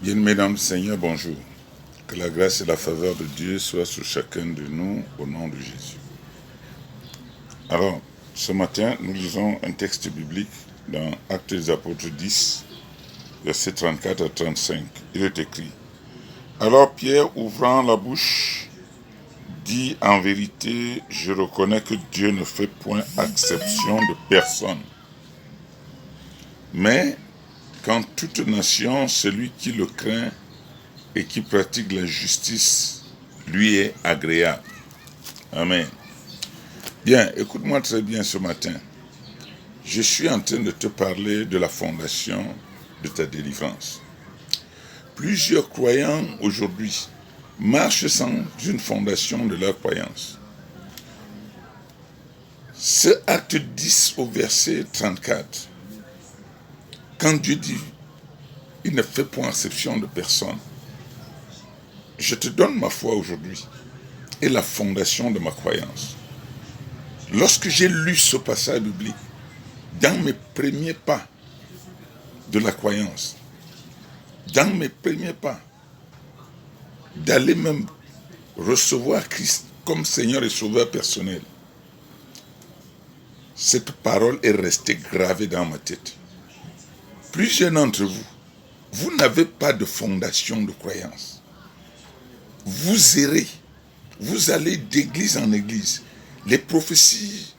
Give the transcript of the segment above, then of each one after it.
Bien-aimés dans le Seigneur, bonjour. Que la grâce et la faveur de Dieu soient sur chacun de nous au nom de Jésus. Alors, ce matin, nous lisons un texte biblique dans Actes des Apôtres 10, versets 34 à 35. Il est écrit: Alors Pierre, ouvrant la bouche, dit: En vérité, je reconnais que Dieu ne fait point exception de personne, mais qu'en toute nation, celui qui le craint et qui pratique la justice lui est agréable. Amen. Bien, écoute-moi très bien ce matin. Je suis en train de te parler de la fondation de ta délivrance. Plusieurs croyants aujourd'hui marchent sans une fondation de leur croyance. Ce acte 10 au verset 34, quand Dieu dit « Il ne fait point exception de personne », je te donne ma foi aujourd'hui et la fondation de ma croyance. Lorsque j'ai lu ce passage biblique, dans mes premiers pas de la croyance, dans mes premiers pas, d'aller même recevoir Christ comme Seigneur et Sauveur personnel, cette parole est restée gravée dans ma tête. Plusieurs d'entre vous, vous n'avez pas de fondation de croyance. Vous errez, vous allez d'église en église. Les prophéties,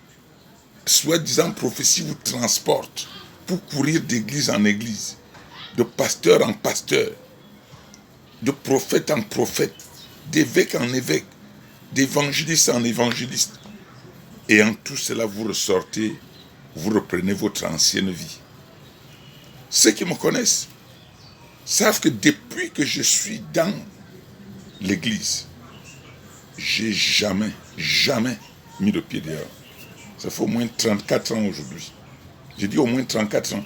soi-disant prophéties, vous transportent pour courir d'église en église, de pasteur en pasteur, de prophète en prophète, d'évêque en évêque, d'évangéliste en évangéliste. Et en tout cela, vous ressortez, vous reprenez votre ancienne vie. Ceux qui me connaissent savent que depuis que je suis dans l'église, j'ai jamais mis le pied dehors. Ça fait au moins 34 ans aujourd'hui. J'ai dit au moins 34 ans.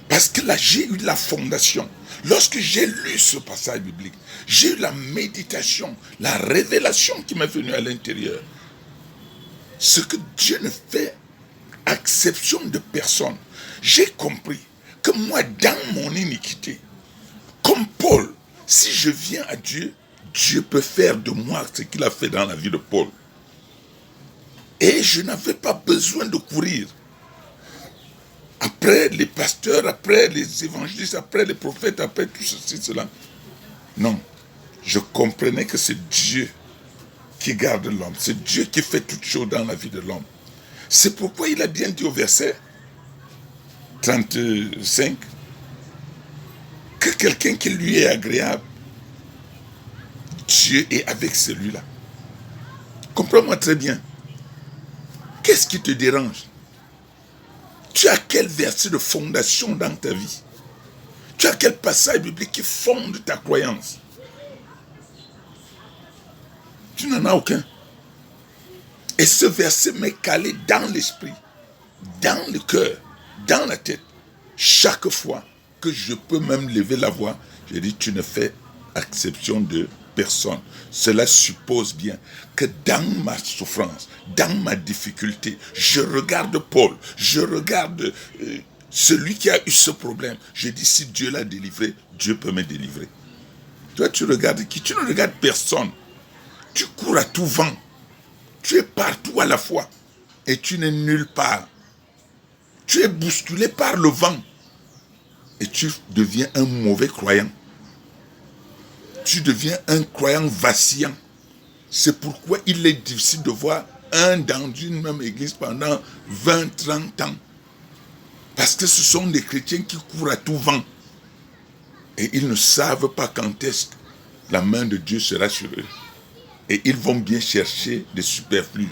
Parce que là, j'ai eu la fondation. Lorsque j'ai lu ce passage biblique, j'ai eu la méditation, la révélation qui m'est venue à l'intérieur. Ce que Dieu ne fait exception de personne. J'ai compris que moi, dans mon iniquité, comme Paul, si je viens à Dieu, Dieu peut faire de moi ce qu'il a fait dans la vie de Paul. Et je n'avais pas besoin de courir après les pasteurs, après les évangélistes, après les prophètes, après tout ceci, cela. Non, je comprenais que c'est Dieu qui garde l'homme. C'est Dieu qui fait toutes choses dans la vie de l'homme. C'est pourquoi il a bien dit au verset 35 que quelqu'un qui lui est agréable, Dieu est avec celui-là. Comprends-moi très bien. Qu'est-ce qui te dérange? Tu as quel verset de fondation dans ta vie? Tu as quel passage biblique qui fonde ta croyance? Tu n'en as aucun. Et ce verset m'est calé dans l'esprit, dans le cœur, dans la tête. Chaque fois que je peux même lever la voix, je dis: tu ne fais exception de personne. Cela suppose bien que dans ma souffrance, dans ma difficulté, je regarde Paul, je regarde celui qui a eu ce problème. Je dis: si Dieu l'a délivré, Dieu peut me délivrer. Toi, tu regardes qui? Tu ne regardes personne. Tu cours à tout vent. Tu es partout à la fois. Et tu n'es nulle part. Tu es bousculé par le vent. Et tu deviens un mauvais croyant. Tu deviens un croyant vacillant. C'est pourquoi il est difficile de voir un dans une même église pendant 20, 30 ans. Parce que ce sont des chrétiens qui courent à tout vent. Et ils ne savent pas quand est-ce que la main de Dieu sera sur eux. Et ils vont bien chercher des superflus.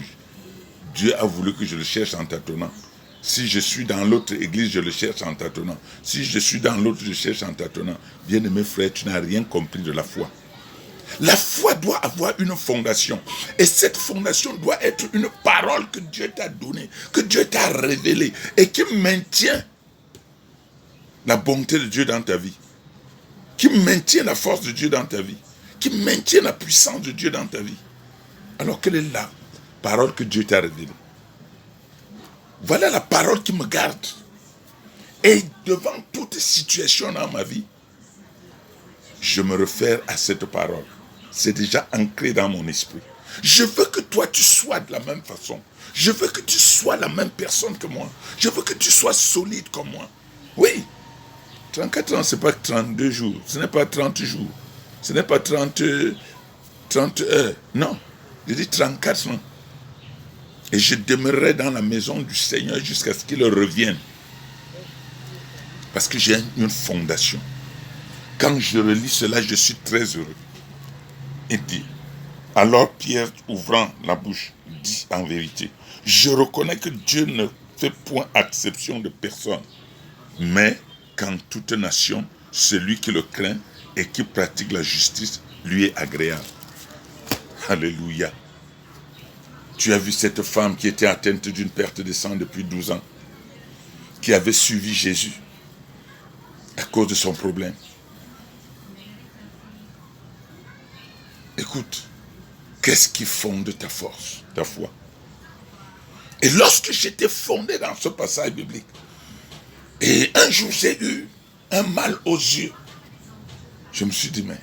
Dieu a voulu que je le cherche en tâtonnant. Si je suis dans l'autre église, je le cherche en tâtonnant. Si je suis dans l'autre, je cherche en tâtonnant. Bien-aimé frère, tu n'as rien compris de la foi. La foi doit avoir une fondation. Et cette fondation doit être une parole que Dieu t'a donnée, que Dieu t'a révélée et qui maintient la bonté de Dieu dans ta vie, qui maintient la force de Dieu dans ta vie, qui maintient la puissance de Dieu dans ta vie. Alors quelle est la parole que Dieu t'a révélée? Voilà la parole qui me garde. Et devant toute situation dans ma vie, je me réfère à cette parole. C'est déjà ancré dans mon esprit. Je veux que toi, tu sois de la même façon. Je veux que tu sois la même personne que moi. Je veux que tu sois solide comme moi. Oui, 34 ans, ce n'est pas 32 jours. Ce n'est pas 30 jours. Ce n'est pas 30 heures. Non, je dis 34 ans. Et je demeurerai dans la maison du Seigneur jusqu'à ce qu'il revienne. Parce que j'ai une fondation. Quand je relis cela, je suis très heureux. Il dit, alors Pierre, ouvrant la bouche, dit en vérité, je reconnais que Dieu ne fait point exception de personne, mais qu'en toute nation, celui qui le craint et qui pratique la justice lui est agréable. Alléluia. Tu as vu cette femme qui était atteinte d'une perte de sang depuis 12 ans, qui avait suivi Jésus à cause de son problème. Écoute, qu'est-ce qui fonde ta force, ta foi? Et lorsque j'étais fondé dans ce passage biblique, et un jour j'ai eu un mal aux yeux, je me suis dit, mais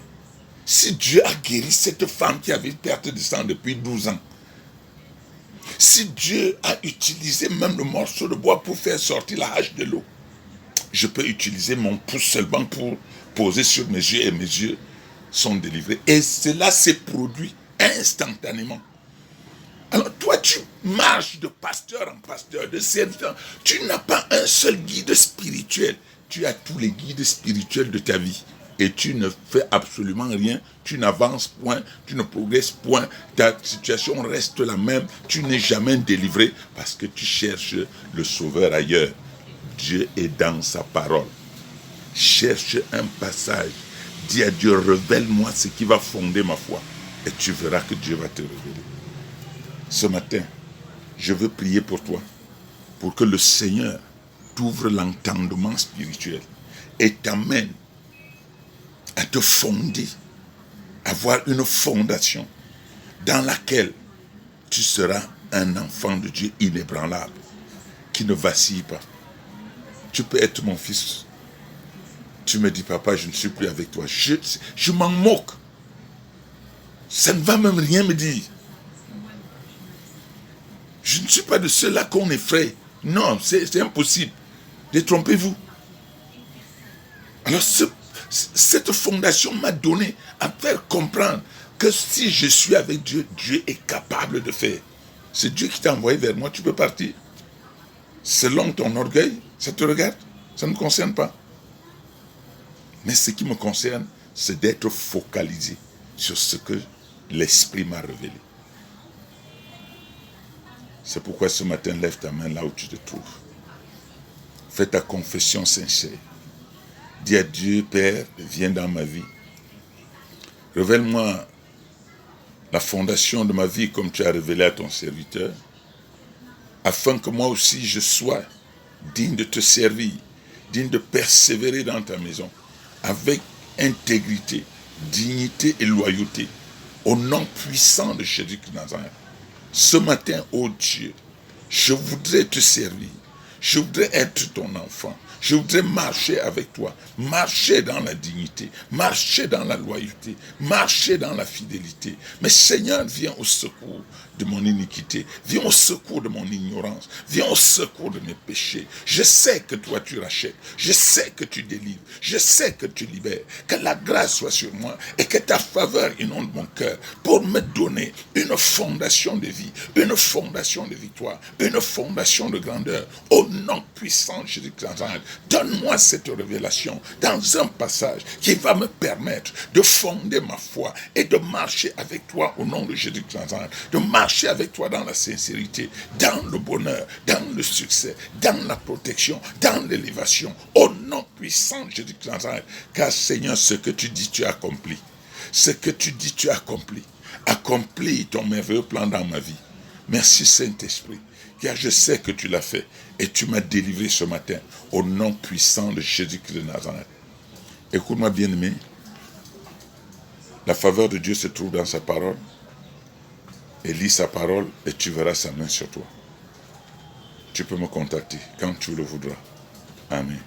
si Dieu a guéri cette femme qui avait une perte de sang depuis 12 ans, si Dieu a utilisé même le morceau de bois pour faire sortir la hache de l'eau, je peux utiliser mon pouce seulement pour poser sur mes yeux et mes yeux sont délivrés. Et cela s'est produit instantanément. Alors toi, tu marches de pasteur en pasteur, de serviteur. Tu n'as pas un seul guide spirituel. Tu as tous les guides spirituels de ta vie. Et tu ne fais absolument rien. Tu n'avances point. Tu ne progresses point. Ta situation reste la même. Tu n'es jamais délivré parce que tu cherches le sauveur ailleurs. Dieu est dans sa parole. Cherche un passage. Dis à Dieu, révèle-moi ce qui va fonder ma foi. Et tu verras que Dieu va te révéler. Ce matin, je veux prier pour toi, pour que le Seigneur t'ouvre l'entendement spirituel et t'amène à te fonder, à avoir une fondation dans laquelle tu seras un enfant de Dieu inébranlable, qui ne vacille pas. Tu peux être mon fils. Tu me dis, papa, je ne suis plus avec toi. Je m'en moque. Ça ne va même rien me dire. Je ne suis pas de ceux-là qu'on effraie. Non, c'est impossible. Détrompez-vous. Alors, cette fondation m'a donné à faire comprendre que si je suis avec Dieu, Dieu est capable de faire. C'est Dieu qui t'a envoyé vers moi, tu peux partir. Selon ton orgueil, ça te regarde, ça ne me concerne pas. Mais ce qui me concerne, c'est d'être focalisé sur ce que l'Esprit m'a révélé. C'est pourquoi ce matin, lève ta main là où tu te trouves. Fais ta confession sincère. Dis à Dieu, Père, viens dans ma vie. Révèle-moi la fondation de ma vie comme tu as révélé à ton serviteur, afin que moi aussi je sois digne de te servir, digne de persévérer dans ta maison, avec intégrité, dignité et loyauté, au nom puissant de Jésus-Christ de Nazareth. Ce matin, ô Dieu, je voudrais te servir. Je voudrais être ton enfant. Je voudrais marcher avec toi. Marcher dans la dignité. Marcher dans la loyauté. Marcher dans la fidélité. Mais Seigneur, viens au secours de mon iniquité. Viens au secours de mon ignorance. Viens au secours de mes péchés. Je sais que toi tu rachètes. Je sais que tu délivres. Je sais que tu libères. Que la grâce soit sur moi et que ta faveur inonde mon cœur pour me donner une fondation de vie, une fondation de victoire, une fondation de grandeur. Au nom puissant de Jésus-Christ, donne-moi cette révélation dans un passage qui va me permettre de fonder ma foi et de marcher avec toi au nom de Jésus-Christ, de marcher avec toi dans la sincérité, dans le bonheur, dans le succès, dans la protection, dans l'élévation, au nom puissant de Jésus-Christ, car Seigneur, ce que tu dis, tu as accompli. Ce que tu dis, tu as accompli. Accomplis ton merveilleux plan dans ma vie. Merci Saint-Esprit, car je sais que tu l'as fait et tu m'as délivré ce matin au nom puissant de Jésus-Christ de Nazareth. Écoute-moi bien-aimé, la faveur de Dieu se trouve dans sa parole et lis sa parole et tu verras sa main sur toi. Tu peux me contacter quand tu le voudras. Amen.